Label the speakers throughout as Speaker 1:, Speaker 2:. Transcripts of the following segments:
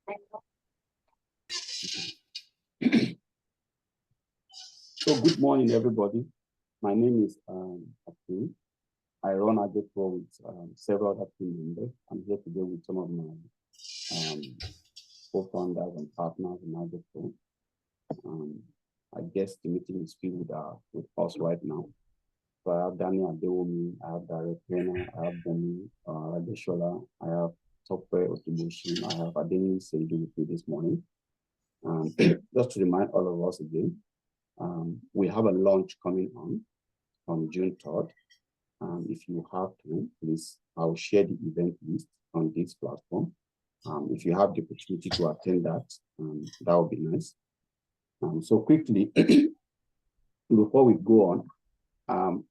Speaker 1: So good morning, everybody. My name is Ajopro. I run Ajopro with several other team members. I'm here today with some of my co-founders and partners in Ajopro. I guess the meeting is filled with us right now. So I have Daniel Adewomi, I have Direct Trainer, I have Boni Adeshola, I have Software Otuboshi, I have Adeni Seidu with me this morning. Just to remind all of us again, we have a launch coming on June 3rd. If you have to, please, I'll share the event list on this platform. If you have the opportunity to attend that, that would be nice. So quickly, before we go on,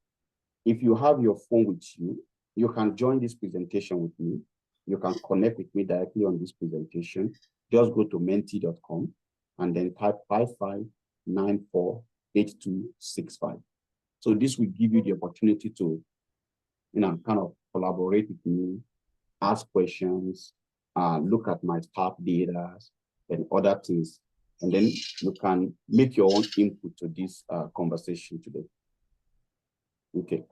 Speaker 1: if you have your phone with you, you can join this presentation with me. You can connect with me directly on this presentation. Just go to menti.com and then type 55948265. So this will give you the opportunity to, kind of collaborate with me, ask questions, look at my staff data and other things. And then you can make your own input to this conversation today. Okay.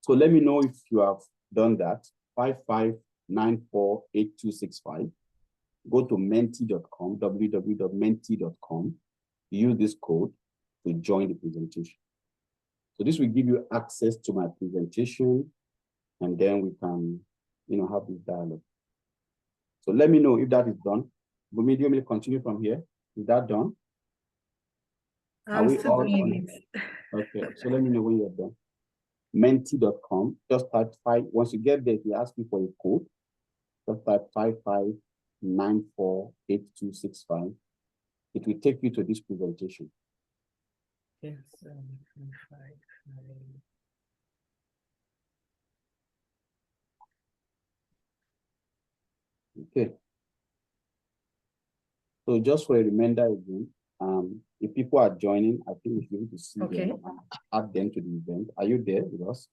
Speaker 1: So let me know if you have done that. 55948265. Go to menti.com, www.menti.com. Use this code to join the presentation. So this will give you access to my presentation, and then we can, have this dialogue. So let me know if that is done. Bumi, do you want me to continue from here? Is that done?
Speaker 2: I'm still doing it.
Speaker 1: Okay, so let me know when you're done. Menti.com, just type 5. Once you get there, they ask you for a code. Just type 55948265. It will take you to this presentation.
Speaker 2: Yes,
Speaker 1: Okay. So just for a reminder again, if people are joining, I think we should be able to see them and add them to the event. Are you there with us?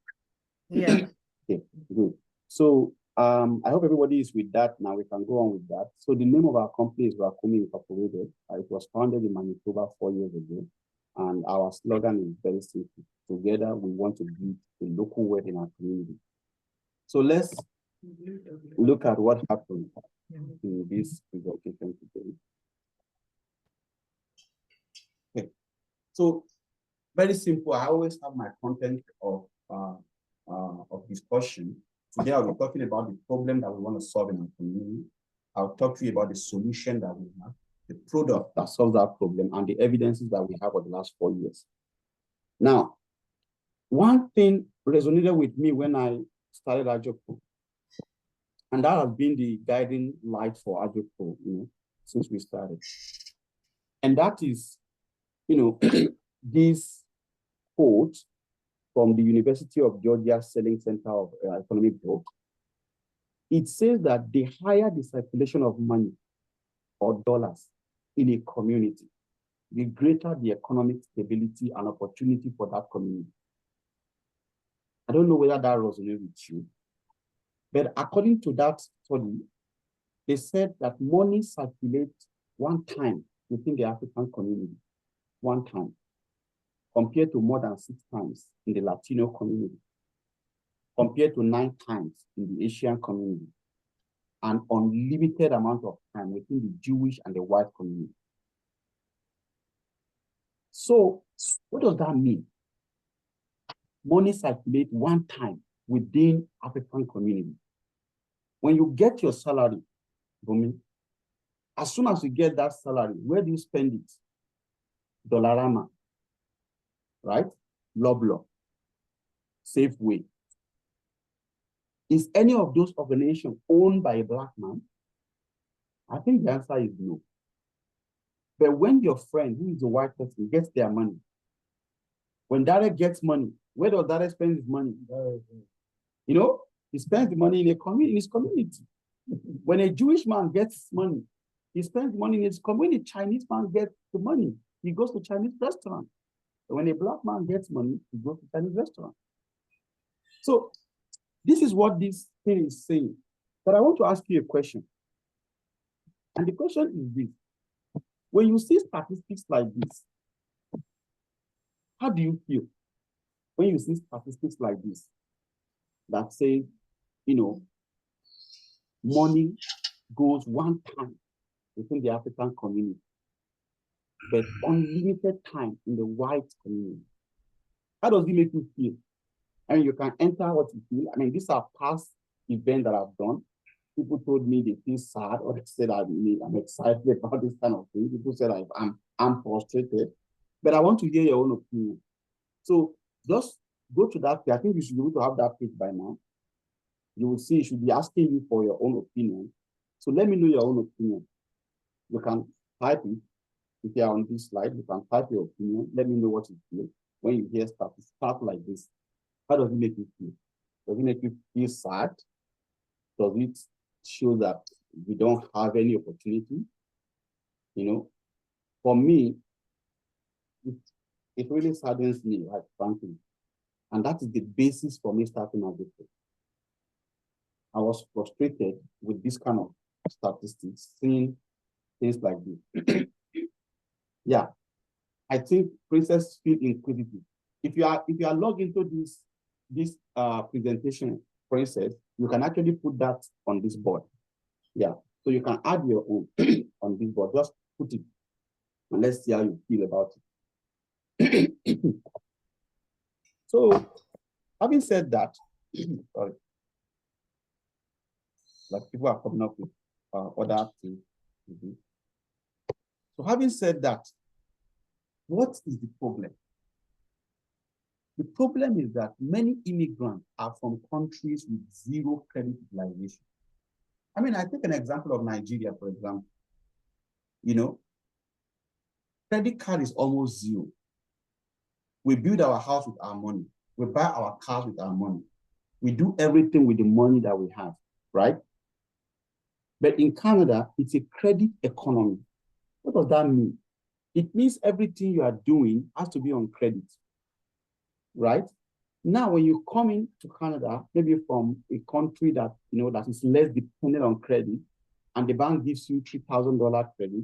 Speaker 2: Yeah.
Speaker 1: Okay, good. So I hope everybody is with that now. We can go on with that. So the name of our company is Rakumi Incorporated. It was founded in Manitoba 4 years ago. And our slogan is very simple. Together, we want to build a local web in our community. So let's look at what happened in this presentation today. Okay. So very simple. I always have my content of discussion. Today I'll be talking about the problem that we want to solve in our community. I'll talk to you about the solution that we have, the product that solves that problem, and the evidences that we have over the last 4 years. Now, one thing resonated with me when I started Ajopro, and that has been the guiding light for Ajopro, since we started. And that is, this quote from the University of Georgia Selling Center of Economic Growth. It says that the higher the circulation of money or dollars in a community, the greater the economic stability and opportunity for that community. I don't know whether that resonates with you, but according to that study, they said that money circulates one time within the African community, one time, compared to more than 6 times in the Latino community, compared to 9 times in the Asian community, and unlimited amount of time within the Jewish and the white community. So what does that mean? Money circulates one time within African community. When you get your salary, Bumi, as soon as you get that salary, where do you spend it? Dollarama, right? Loblaw, Safeway. Is any of those organizations owned by a Black man? I think the answer is no. But when your friend, who is a white person, gets their money, when Derek gets money, where does Derek spend his money? He spends the money in his community. When a Jewish man gets money, he spends money in his community. When a Chinese man gets the money, he goes to Chinese restaurant. So when a Black man gets money, he goes to Chinese restaurant. So this is what this thing is saying. But I want to ask you a question. And the question is this: when you see statistics like this, how do you feel? When you see statistics like this that say, money goes one time within the African community, but unlimited time in the white community. How does it make you feel? I mean, you can enter what you feel. I mean, these are past events that I've done. People told me they feel sad, or they said I'm excited about this kind of thing. People said I'm frustrated, but I want to hear your own opinion. So just go to that page. I think you should be able to have that page by now. You will see it should be asking you for your own opinion. So let me know your own opinion. You can type it. If you are on this slide, you can type your opinion. Let me know what you feel when you hear stuff like this. How does it make you feel? Does it make you feel sad? Does it show that we don't have any opportunity? For me, it really saddens me, like frankly. And that is the basis for me starting Ajopro. I was frustrated with this kind of statistics, seeing things like this. Yeah, I think Princess feel inquisitive. If you are logged into this presentation, Princess, you can actually put that on this board. Yeah, so you can add your own on this board. Just put it, and let's see how you feel about it. So, having said that, sorry, like people are coming up with other things to do. So, having said that, what is the problem? The problem is that many immigrants are from countries with zero credit utilization. I mean, I take an example of Nigeria, for example. Credit card is almost zero. We build our house with our money. We buy our cars with our money. We do everything with the money that we have, right? But in Canada, it's a credit economy. What does that mean? It means everything you are doing has to be on credit, right? Now, when you come into Canada, maybe from a country that that is less dependent on credit, and the bank gives you $3,000 credit.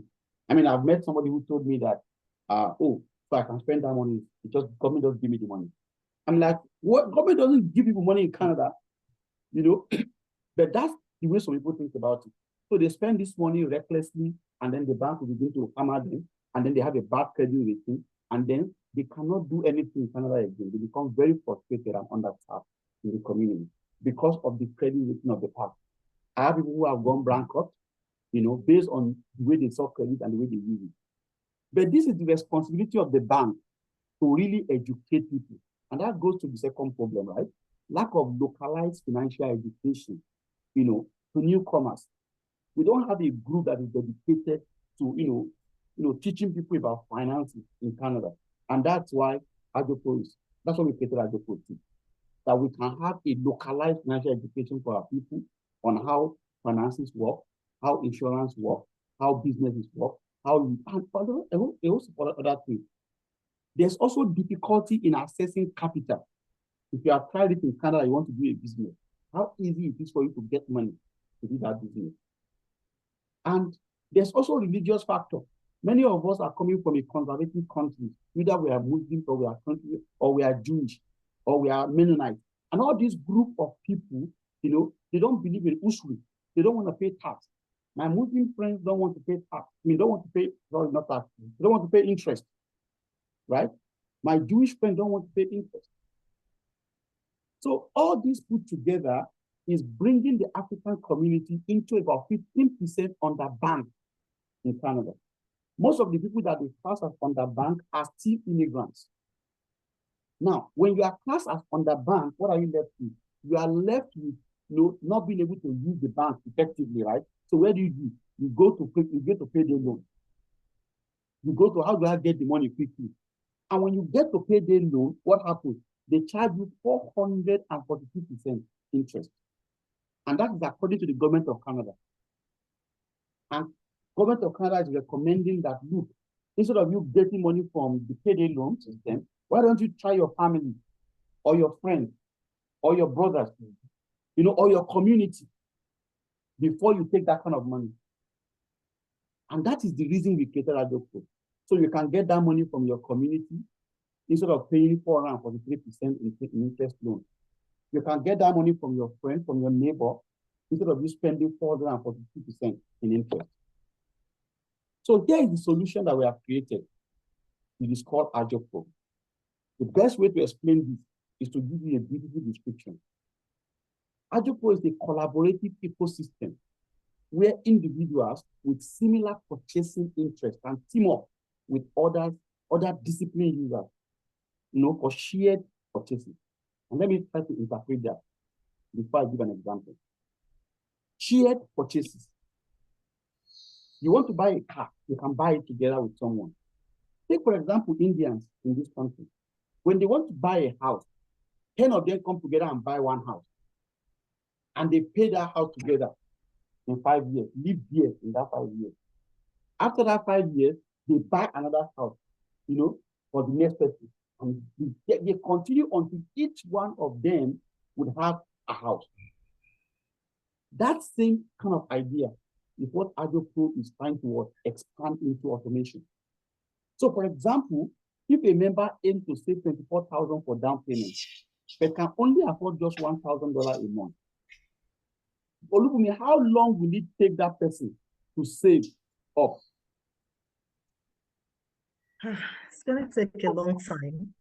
Speaker 1: I mean, I've met somebody who told me that, so I can spend that money. Government doesn't give me the money. I'm like, what? Government doesn't give people money in Canada, But that's the way some people think about it. So they spend this money recklessly, and then the bank will begin to hammer them, and then they have a bad credit rating, and then they cannot do anything in Canada again. They become very frustrated and understaffed in the community because of the credit rating of the past. I have people who have gone bankrupt, based on the way they saw credit and the way they use it. But this is the responsibility of the bank to really educate people. And that goes to the second problem, right? Lack of localized financial education, to newcomers. We don't have a group that is dedicated to, teaching people about finances in Canada. And that's why Ajopro that's why we created Ajopro too. That we can have a localized financial education for our people on how finances work, how insurance work, how businesses work, and also other things. There's also difficulty in accessing capital. If you have tried it in Canada, you want to do a business, how easy it is for you to get money to do that business. And there's also a religious factor. Many of us are coming from a conservative country. Either we are Muslims, or we are country, or we are Jewish, or we are Mennonite. And all this group of people, they don't believe in usury. They don't want to pay tax. My Muslim friends don't want to pay tax. Don't want to pay, sorry, not tax. They don't want to pay interest, right? My Jewish friends don't want to pay interest. So all this put together is bringing the African community into about 15% underbanked in Canada. Most of the people that we class as underbanked are still immigrants. Now, when you are classed as underbanked, what are you left with? You are left with not being able to use the bank effectively, right? So where do? You go to pay the loan. You go to how do I get the money quickly? And when you get to pay the loan, what happens? They charge you 442% interest. And that is according to the government of Canada. And government of Canada is recommending that, look, instead of you getting money from the payday loan system, why don't you try your family or your friends or your brothers, or your community before you take that kind of money? And that is the reason we created Ajopro. So you can get that money from your community instead of paying 443% in interest loan. You can get that money from your friend, from your neighbor, instead of you spending 442% in interest. So here is the solution that we have created. It is called Ajopro. The best way to explain this is to give you a beautiful description. Ajopro is a collaborative ecosystem where individuals with similar purchasing interests can team up with other disciplined users, for shared purchasing. And let me try to interpret that before I give an example. Shared purchases. You want to buy a car, you can buy it together with someone. Take, for example, Indians in this country. When they want to buy a house, 10 of them come together and buy one house. And they pay that house together in 5 years, live there in that 5 years. After that 5 years, they buy another house, for the next person. And they continue until each one of them would have a house. That same kind of idea is what Ajopro is trying to expand into automation. So, for example, if a member aims to save $24,000 for down payment, but can only afford just $1,000 a month, Olufumi, how long will it take that person to save up?
Speaker 2: It's going to take a long time.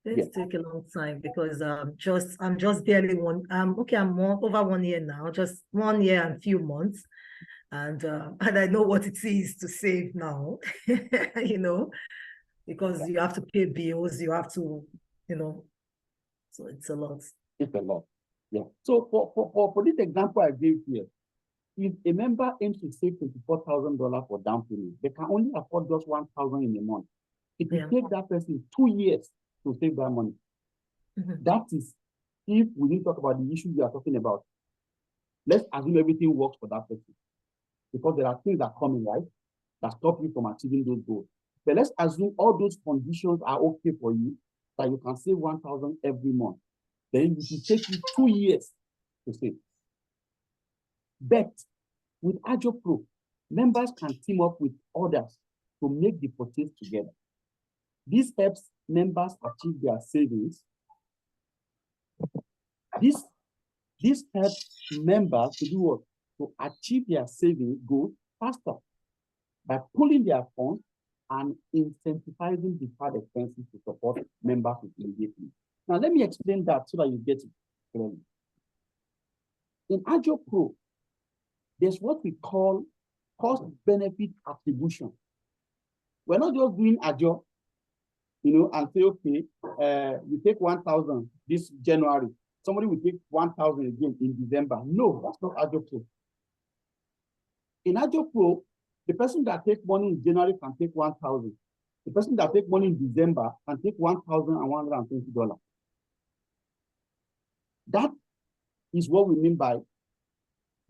Speaker 2: It's take a long time because I'm just barely I'm over 1 year now, just 1 year and few months. And I know what it is to save now, because you have to pay bills, you have to, so it's a lot.
Speaker 1: It's a lot. Yeah. So for this example I gave here, if a member aims to save $24,000 for down payment, they can only afford just $1,000 in a month. It will take that person 2 years to save that money. That is, if we need to talk about the issue we are talking about, let's assume everything works for that person. Because there are things that come in, right, that stop you from achieving those goals. But let's assume all those conditions are okay for you, that you can save $1,000 every month. Then it will take you 2 years to save. But with Ajopro, members can team up with others to make the purchase together. This helps members achieve their savings. This helps members to do what? To achieve their savings goals faster by pulling their funds and incentivizing deferred expenses to support members immediately. Now, let me explain that so that you get it clearly. In Ajopro, there's what we call cost-benefit attribution. We're not just doing Ajo, and say, okay, you take 1,000 this January. Somebody will take 1,000 again in December. No, that's not Ajopro. In Ajopro, the person that takes money in January can take 1,000. The person that takes money in December can take $1,120. That is what we mean by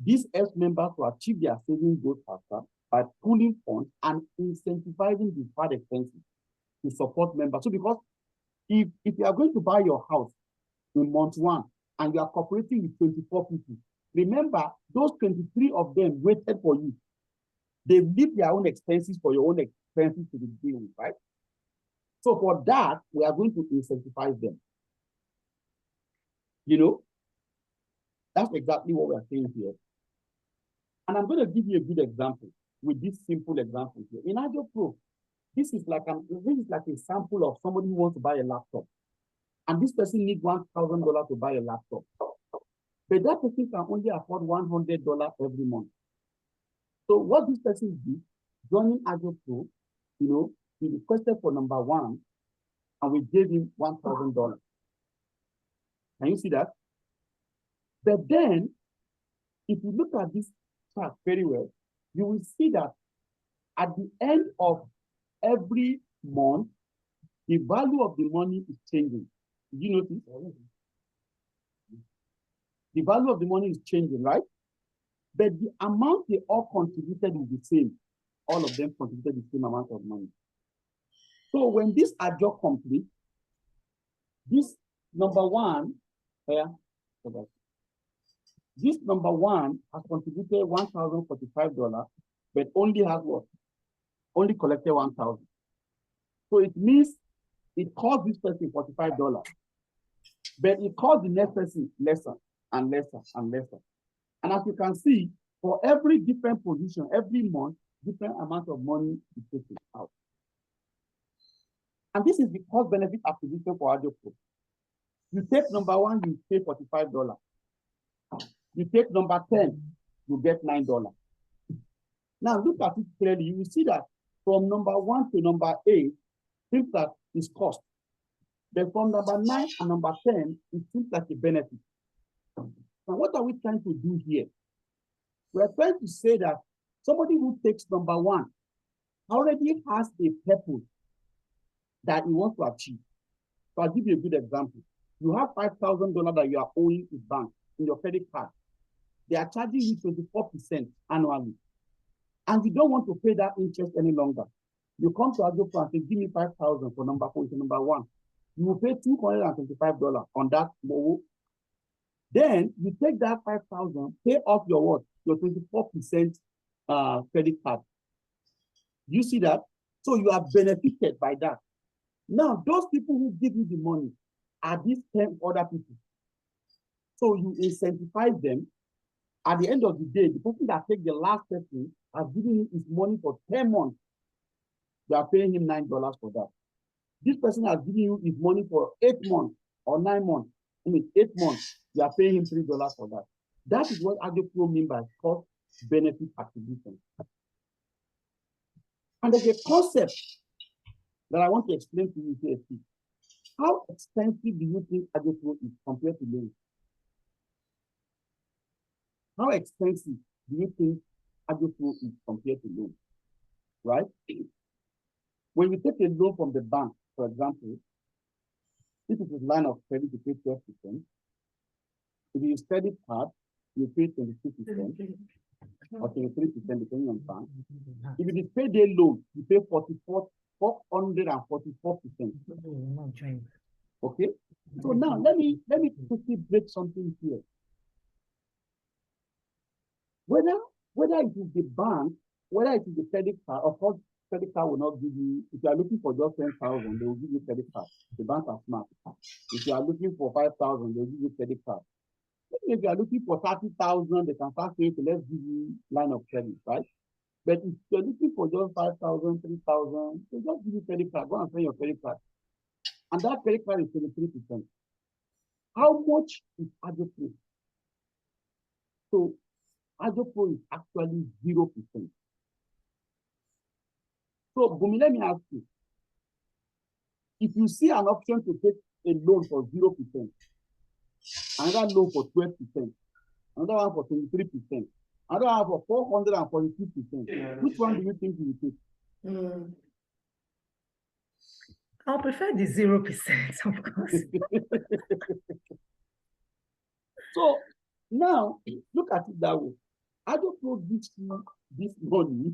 Speaker 1: this helps members to achieve their savings goals faster by pooling funds and incentivizing deferred expenses to support members. So because if you are going to buy your house in month 1 and you are cooperating with 24 people, remember those 23 of them waited for you. They leave their own expenses for your own expenses to be dealt with, right? So for that, we are going to incentivize them. That's exactly what we are saying here. And I'm going to give you a good example with this simple example here. In Ajopro, this is like a sample of somebody who wants to buy a laptop. And this person needs $1,000 to buy a laptop. But that person can only afford $100 every month. So what this person did, joining Ajopro, he requested for number 1, and we gave him $1,000. Can you see that? But then, if you look at this chart very well, you will see that at the end of every month, the value of the money is changing. Did you notice? The value of the money is changing, right? But the amount they all contributed is the same. All of them contributed the same amount of money. So when this Ajo complete, this number 1, this number 1 has contributed $1,045, but only has what? Only collected 1,000. So it means it cost this person $45, but it cost the next person lesser and lesser and lesser. And as you can see, for every different position, every month, different amount of money is taken out. And this is the cost benefit acquisition for Ajopro. You take number 1, you pay $45. You take number 10, you get $9. Now look at it clearly. You will see that from number 1 to number 8, things that is cost. But from number 9 and number 10, it seems like a benefit. Now, what are we trying to do here? We are trying to say that somebody who takes number 1 already has a purpose that he wants to achieve. So I'll give you a good example. You have $5,000 that you are owing to bank in your credit card. They are charging you 24% annually. And you don't want to pay that interest any longer. You come to Ajopro and say, give me 5,000 for number 4, number 1. You will pay $225 on that mobile. Then you take that 5,000, pay off your what? Your 24% credit card. You see that? So you are benefited by that. Now, those people who give you the money are these 10 other people. So you incentivize them. At the end of the day, the person that takes the last person has given him his money for 10 months. You are paying him $9 for that. This person has given you his money for 8 months or 9 months. I mean, 8 months. You are paying him $3 for that. That is what Ajopro means by cost benefit acquisition. And there's a concept that I want to explain to you here. How expensive do you think Ajopro is compared to loans? How expensive do you think Ajopro is compared to loans? Right? When you take a loan from the bank, for example, if it is line of credit, you pay 12%. If you use credit card, you pay 22% or 23%, depending on bank. If it is payday loan, you pay 444%. Okay? So now let me quickly break something here. Whether it is the bank, whether it is the credit card, of course, credit card will not give you, if you are looking for just 10,000, they will give you credit card. The banks are smart. If you are looking for 5,000, they will give you credit card. If you are looking for 30,000, they can start saying, let's give you line of credit, right? But if you're looking for just 5,000, 3,000, they just give you credit card. Go and pay your credit card. And that credit card is 23%. How much is Ajopro? So Ajopro is actually 0%. So, Bumi, let me ask you. If you see an option to take a loan for 0%, another loan for 12%, another one for 23%, another one for 442%, which one do you think you will take?
Speaker 2: I'll prefer the 0%, of course.
Speaker 1: So now look at it that way. Ajopro gives you this money.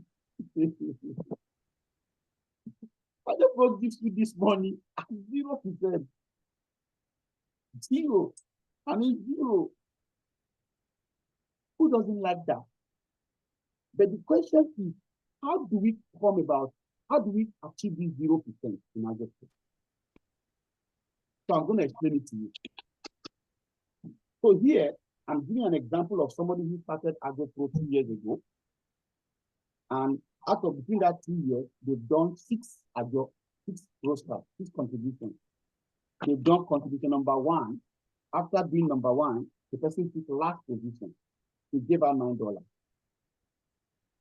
Speaker 1: Ajopro gives you this money at 0%. Zero. I mean, zero. Who doesn't like that? But the question is, how do we achieve this 0% in Ajopro? So I'm going to explain it to you. So here, I'm giving an example of somebody who started Ajopro 2 years ago. And out of between that 2 years, they've done 6 rosters, 6 contributions. They've done contribution number 1. After doing number 1, the person took last position. She gave her $9.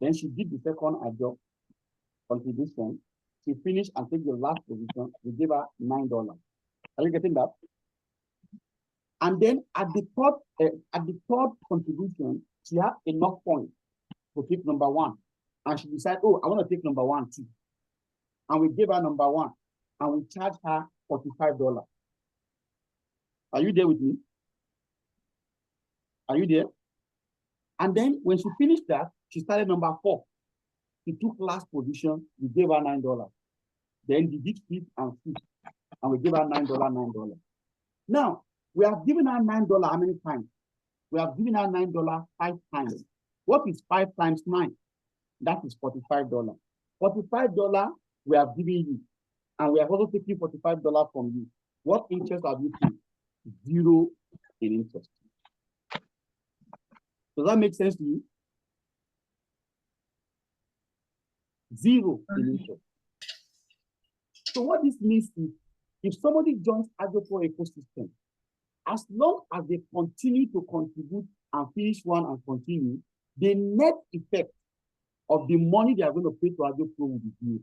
Speaker 1: Then she did the second Ajo contribution. She finished and took the last position. We gave her $9. Are you getting that? And then at the third contribution, she had enough points to take number 1. And she decided, oh, I want to take number 1 too. And we gave her number 1. And we charged her $45. Are you there with me? Are you there? And then when she finished that, she started number 4. She took last position. We gave her $9. Then we did 5th and 6th. And we gave her $9. Now, we have given her $9 how many times? We have given her $9 5 times. What is 5 times 9? That is $45. $45 we have given you, and we are also taking $45 from you. What interest have you paid? 0 in interest. Does that make sense to you? 0 in interest. So what this means is, if somebody joins Ajopro ecosystem, as long as they continue to contribute and finish one and continue, the net effect of the money they are going to pay to Ajopro will be 0.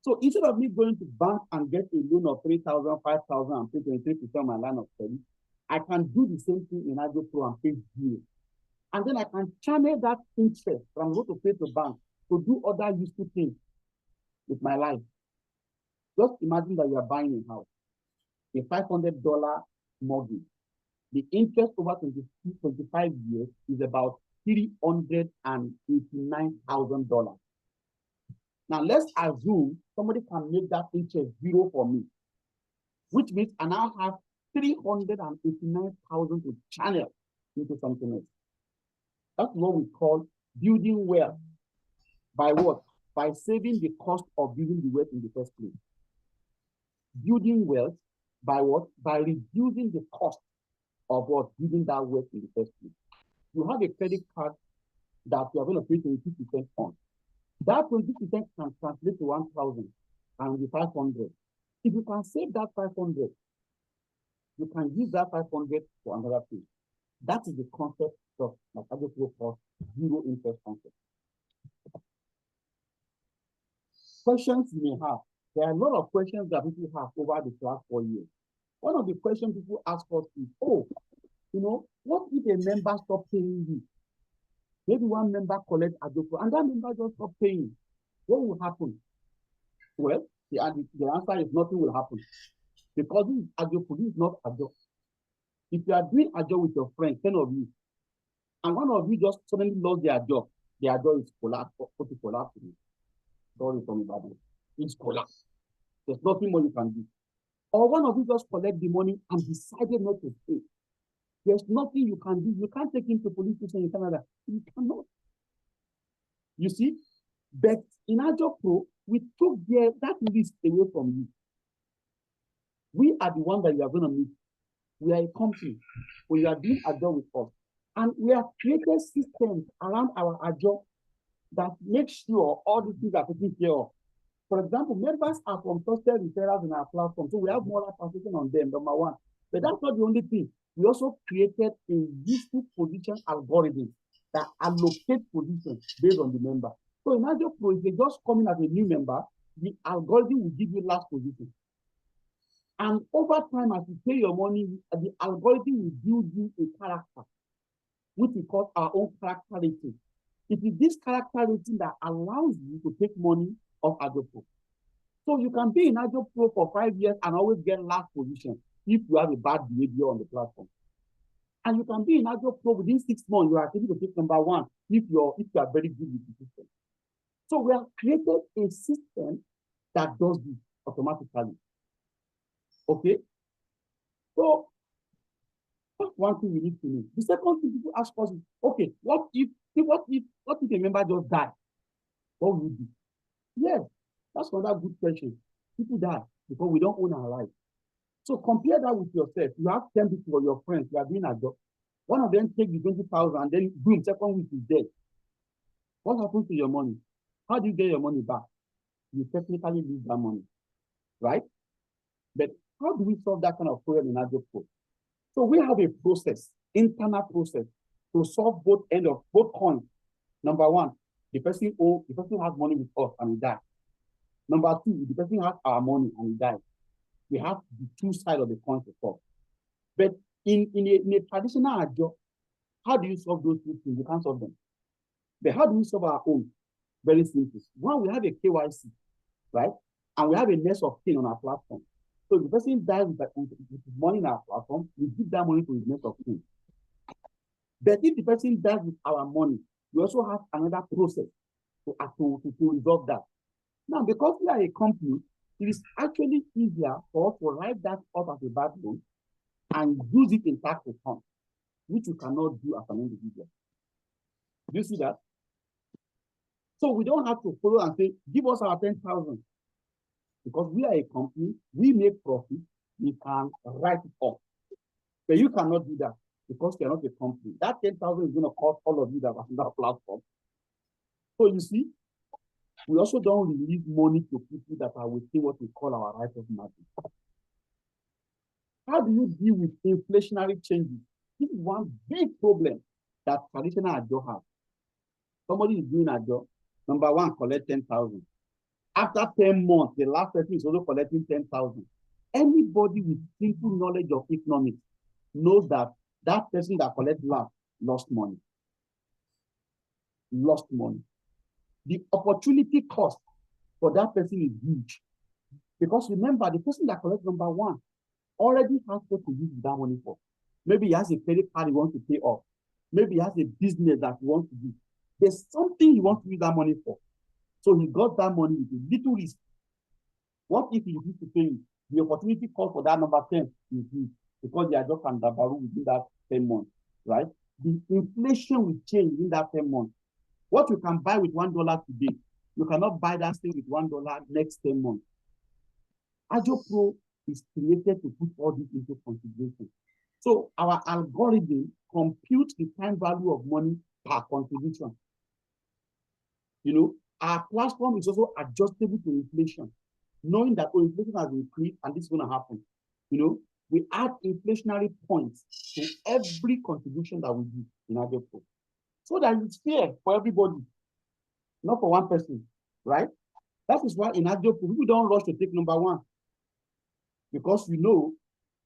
Speaker 1: So instead of me going to bank and get a loan of 3,000, 5,000 and pay 23% on my line of credit, I can do the same thing in Ajopro and pay 0. And then I can channel that interest from what to pay to bank to do other useful things with my life. Just imagine that you are buying a house, a $500 mortgage. The interest over 25 years is about $389,000. Now, let's assume somebody can make that interest 0 for me, which means I now have $389,000 to channel into something else. That's what we call building wealth. By what? By saving the cost of building the wealth in the first place. Building wealth by what? By reducing the cost of what? Building that wealth in the first place. You have a credit card that you are going to pay 22% on. That 20% can translate to 1,000 and the 500. If you can save that 500, you can use that 500 for another thing. That is the concept of like I just wrote for 0 interest concept. Questions you may have. There are a lot of questions that people have over the last 4 years. One of the questions people ask us is, oh, what if a member stop paying you? Maybe one member collects Ajopro and that member just stop paying. What will happen? Well, the answer is nothing will happen. Because this is Ajopro, this is not Ajo. If you are doing Ajo with your friends, 10 of you, and one of you just suddenly lost their job is collapsed, Sorry for me, bad. It's collapsed. There's nothing more you can do. Or one of you just collect the money and decided not to pay. There's nothing you can do. You can't take him to police station in Canada. You cannot. You see? But in Ajopro, we took that risk away from you. We are the one that you are going to meet. We are a company. We are doing Ajo with us. And we have created systems around our Ajo that make sure all these things are taken care of. For example, members are from trusted referrals in our platform, so we have more application on them, number one. But that's not the only thing. We also created a useful position algorithm that allocates positions based on the member. So in Ajopro, if you just come in as a new member, the algorithm will give you last position. And over time, as you pay your money, the algorithm will build you a character, which we call our own character rating. It is this character rating that allows you to take money off Ajopro. So you can be in Ajopro for 5 years and always get last position if you have a bad behavior on the platform. And you can be in Ajopro within 6 months, you are able to take number 1 if you are very good with the system. So we have created a system that does this automatically. Okay? So that's one thing we need to know. The second thing people ask us is, okay, what if a member just died? What will you do? Yes, that's another good question. People die because we don't own our life. So compare that with yourself. You have 10 people or your friends, you are doing a job. One of them takes the 20,000 and then boom, second week is dead. What happens to your money? How do you get your money back? You technically lose that money, right? But how do we solve that kind of problem in Ajopro? So we have a process, internal process, to solve both coins. Number one, the person has money with us and he dies. Number two, the person has our money and he dies. We have the two sides of the coin to solve. But in a traditional Ajo, how do you solve those two things? You can't solve them. But how do we solve our own? Very simple. One, we have a KYC, right? And we have a next of kin on our platform. So if the person dies with money in our platform, we give that money to his next of kin. But if the person dies with our money, we also have another process to resolve that. Now, because we are a company, it is actually easier for us to write that up as a bad loan and use it in tax return, which you cannot do as an individual. Do you see that? So we don't have to follow and say, give us our 10,000. Because we are a company, we make profit, we can write it off. But you cannot do that because you're not a company. That 10,000 is going to cost all of you that are on that platform. So you see, we also don't release money to people that are within what we call our right of margin. How do you deal with inflationary changes? This is one big problem that traditional Ajo has. Somebody is doing Ajo, number one, collect 10,000. After 10 months, the last person is also collecting 10,000. Anybody with simple knowledge of economics knows that that person that collects last lost money. Lost money. The opportunity cost for that person is huge. Because remember, the person that collects number one already has what to use that money for. Maybe he has a credit card he wants to pay off. Maybe he has a business that he wants to do. There's something he wants to use that money for. So he got that money with a little risk. What if he needs to pay it? The opportunity cost for that number 10 is huge because they are just under barrel within that 10 months, right? The inflation will change in that 10 months. What you can buy with $1 today, you cannot buy that thing with $1 next 10 months. Ajopro is created to put all this into consideration. So our algorithm computes the time value of money per contribution. You know, our platform is also adjustable to inflation, knowing that inflation has increased and this is going to happen. You know, we add inflationary points to every contribution that we do in Ajopro, so that it's fair for everybody, not for one person, right? That is why in Ajopro, people don't rush to take number one, because you know,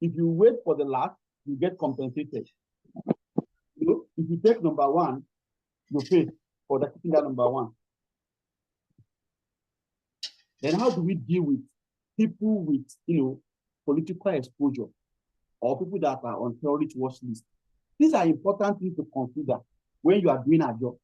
Speaker 1: if you wait for the last, you get compensated. You know, if you take number one, you pay for the taking that number one. Then how do we deal with people with, you know, political exposure or people that are on terrorist watch list? These are important things to consider when you are doing a job.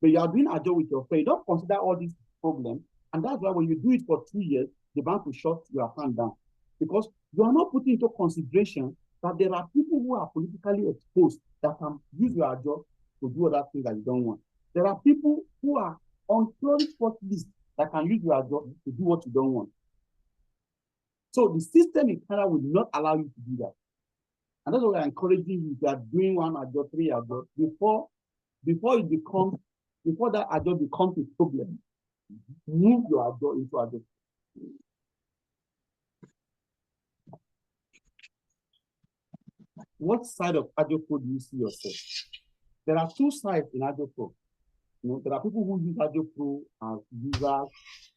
Speaker 1: But you are doing a job with your friend, you don't consider all these problems. And that's why when you do it for 2 years, the bank will shut your account down. Because you are not putting into consideration that there are people who are politically exposed that can use your job to do other things that you don't want. There are people who are on terrorist watch list that can use your job to do what you don't want. So the system in Canada will not allow you to do that. And that's why we're encouraging you to are doing one Ajo, 3 Ajo, before that Ajo becomes a problem. Move your Ajo into Ajo. What side of Ajopro do you see yourself? There are two sides in Ajopro. You know, there are people who use Ajopro as users,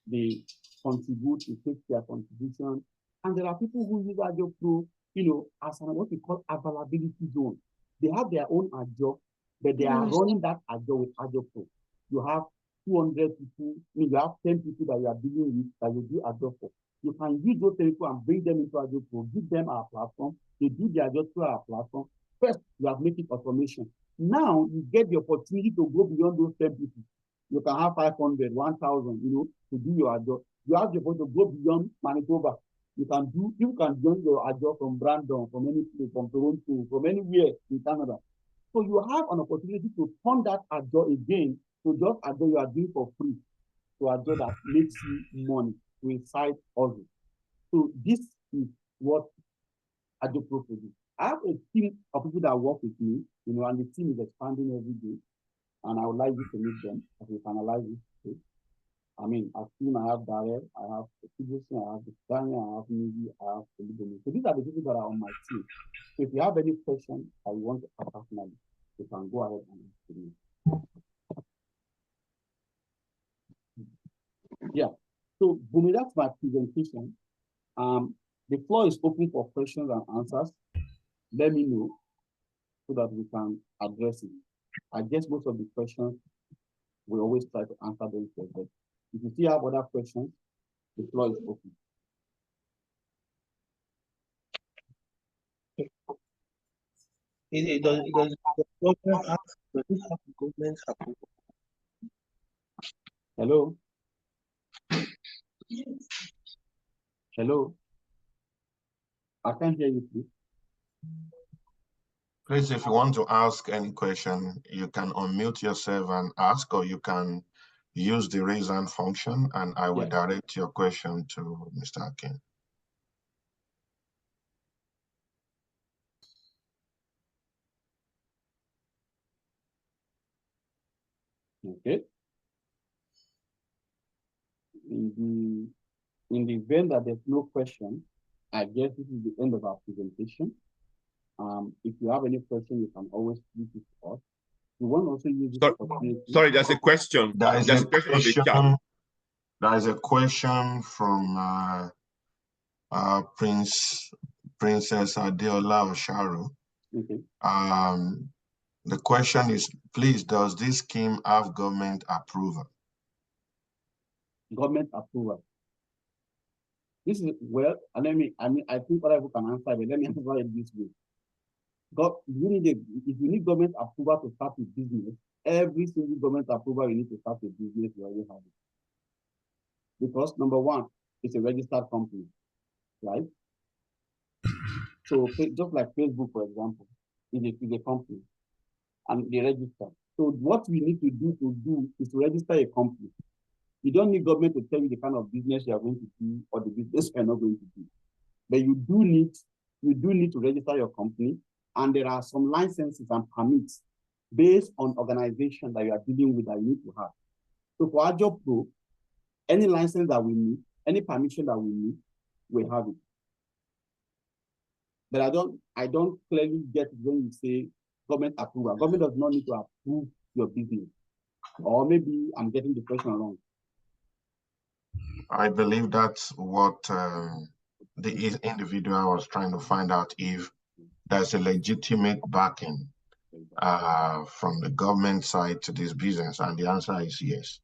Speaker 1: they contribute, they take their contribution. And there are people who use Ajopro, you know, as what we call availability zone. They have their own Ajo, but they are running that Ajo with Ajopro. You have 200 people, you have 10 people that you are dealing with that you do Ajo for. You can use those people and bring them into Ajopro, give them our platform, they do their job through our platform. First, you have made it automation. Now, you get the opportunity to go beyond those 10 people. You can have 500, 1,000, you know, to do your job. You have the opportunity to go beyond Manitoba. You can join your job from Brandon, from any place, from Toronto, from anywhere in Canada. So you have an opportunity to turn that job again to just a job you are doing for free, to a job that makes you money, to a side hustle. So this is what Ajopro produce. I have a team of people that work with me, you know, and the team is expanding every day. And I would like you to meet them as we finalize this. I mean, as team, I have Darrell, I have Tibusi, I have Daniel, I have Nivi, I have Olubemi. So these are the people that are on my team. So if you have any questions that you want to ask personally, you can go ahead and ask me. Yeah. So Bumi, that's my presentation. The floor is open for questions and answers. Let me know so that we can address it. I guess most of the questions we always try to answer them first. But if you still have other questions, the floor is open.
Speaker 3: Does the government have government approval?
Speaker 1: Hello? Hello? I can't hear you, please.
Speaker 4: Please, if you want to ask any question, you can unmute yourself and ask, or you can use the raise hand function, and I will direct your question to Mr. Akin.
Speaker 1: Okay. In the event that there's no question, I guess this is the end of our presentation. If you have any question, you can always use it to us. We want to also use this opportunity.
Speaker 4: Sorry, there's a question. There's a question. There is a question from Princess Adeola Osharu.
Speaker 1: Okay.
Speaker 4: The question is, please, does this scheme have government approval?
Speaker 1: Government approval. This is, well, I think other people can answer, but let me answer it this way. If you need government approval to start a business, every single government approval you need to start a business, you already have it. Because number one, it's a registered company, right? So just like Facebook, for example, is a company and they register. So what we need to do is to register a company. You don't need government to tell you the kind of business you are going to do or the business you are not going to do. But you do need to register your company, and there are some licenses and permits based on organization that you are dealing with that you need to have. So for Ajopro, any license that we need, any permission that we need, we have it. But I don't clearly get when you say government approval. Government does not need to approve your business. Or maybe I'm getting the question wrong.
Speaker 4: I believe that's what the individual was trying to find out, if there's a legitimate backing from the government side to this business, and the answer is yes.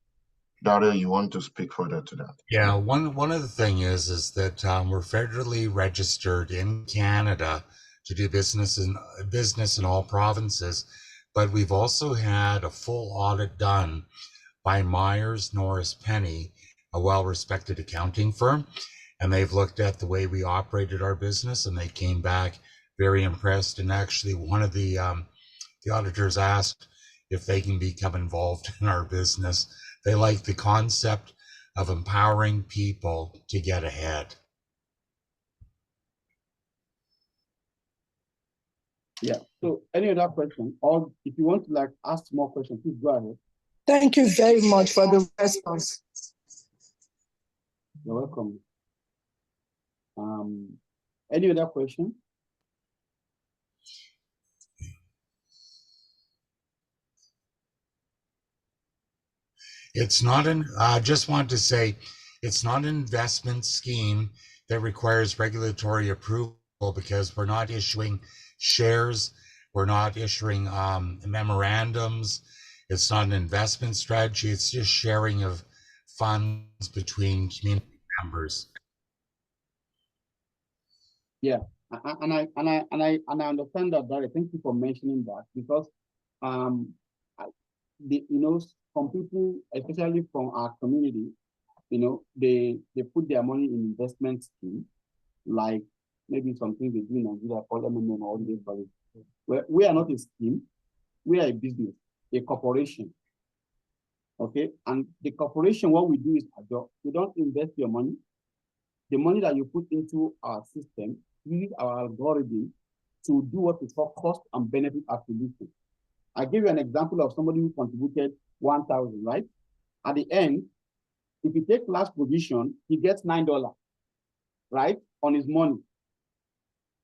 Speaker 4: Dario, you want to speak further to that?
Speaker 5: Yeah, one of the thing is that we're federally registered in Canada to do business in all provinces, but we've also had a full audit done by Myers Norris Penny, a well-respected accounting firm, and they've looked at the way we operated our business, and they came back very impressed. And actually, one of the auditors asked if they can become involved in our business. They like the concept of empowering people to get ahead.
Speaker 1: Yeah. So any other question, or if you want to ask more questions, please go ahead.
Speaker 6: Thank you very much for the response.
Speaker 1: You're welcome. Any other question?
Speaker 5: It's not I just want to say, it's not an investment scheme that requires regulatory approval, because we're not issuing shares, we're not issuing memorandums. It's not an investment strategy. It's just sharing of funds between community members.
Speaker 1: Yeah, and I understand that, Barry. Thank you for mentioning that, because some people, especially from our community, they put their money in investment scheme, like maybe something they do in Nigeria called MMM or this, but we are not a scheme. We are a business, a corporation. Okay, and the corporation, what we do is we don't invest your money. The money that you put into our system, we use our algorithm to do what we call cost and benefit attribution. I give you an example of somebody who contributed 1,000, right? At the end, if you take last position, he gets $9, right, on his money.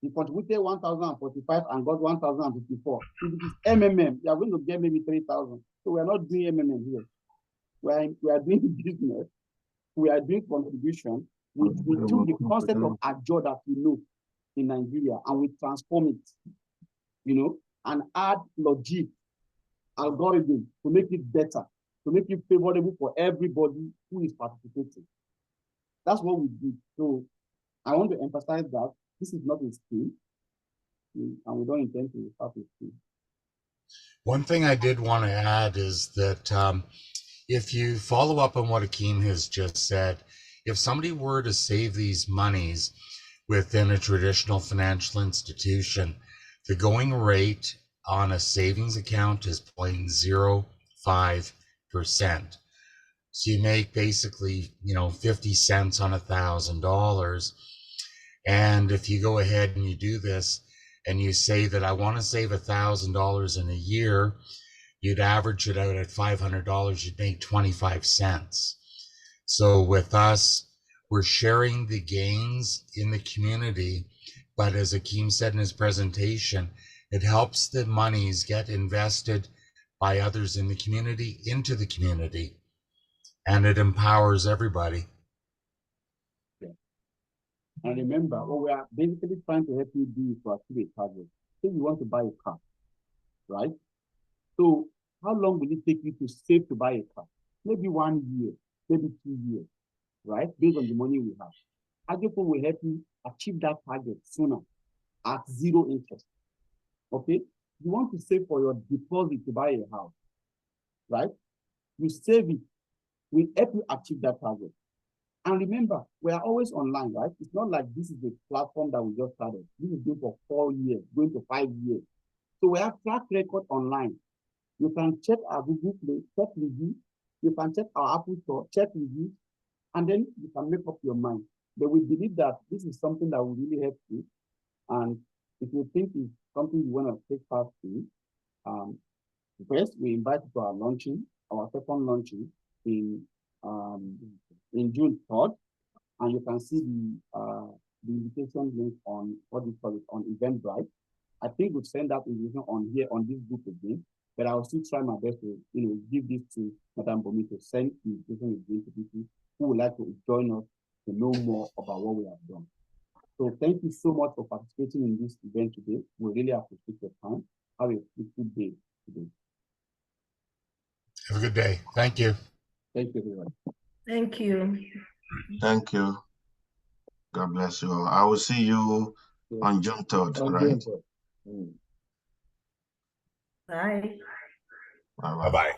Speaker 1: He contributed 1,045 and got 1,054. If it is MMM, you are going to get maybe 3,000. So we are not doing MMM here. We are doing business. We are doing contribution. We took the concept of Ajo that we know in Nigeria, and we transform it, and add logic, algorithm to make it better, to make it favorable for everybody who is participating. That's what we did. So I want to emphasize that this is not a scheme, and we don't intend to start a scheme.
Speaker 5: One thing I did want to add is that if you follow up on what Akeem has just said, if somebody were to save these monies within a traditional financial institution, The going rate on a savings account is 0.05%. So you make basically, 50 cents on $1,000. And if you go ahead and you do this and you say that I want to save $1,000 in a year, you'd average it out at $500, you'd make 25 cents. So with us, we're sharing the gains in the community, but as Akeem said in his presentation, it helps the monies get invested by others in the community into the community, and it empowers everybody.
Speaker 1: And remember, what we are basically trying to help you do is to achieve a target. Say you want to buy a car, right? So how long will it take you to save to buy a car? Maybe 1 year, maybe 2 years, right? Based on the money we have. Ajopro will help you achieve that target sooner at 0 interest. Okay? You want to save for your deposit to buy a house, right? You save it. We help you achieve that target. And remember, we are always online, right? It's not like this is a platform that we just started. This is going for 4 years, going to 5 years. So we have track record online. You can check our Google Play, check review. You can check our Apple Store, check review, and then you can make up your mind. But we believe that this is something that will really help you. And if you think it's something you want to take part in, first we invite you to our launching, our second launching in June 3rd, and you can see the invitation link on what we call it on Eventbrite. I think we'll send that invitation on here on this group again, but I'll still try my best to give this to Madam Bomi to send the invitation again to people who would like to join us to know more about what we have done. So thank you so much for participating in this event today. We really appreciate your time. Have a good day today.
Speaker 5: Have a good day. Thank you.
Speaker 1: Thank you, everyone.
Speaker 2: Thank you.
Speaker 4: Thank you. God bless you all. I will see you on June 3rd, right?
Speaker 2: Bye.
Speaker 4: Bye-bye.
Speaker 5: Bye-bye.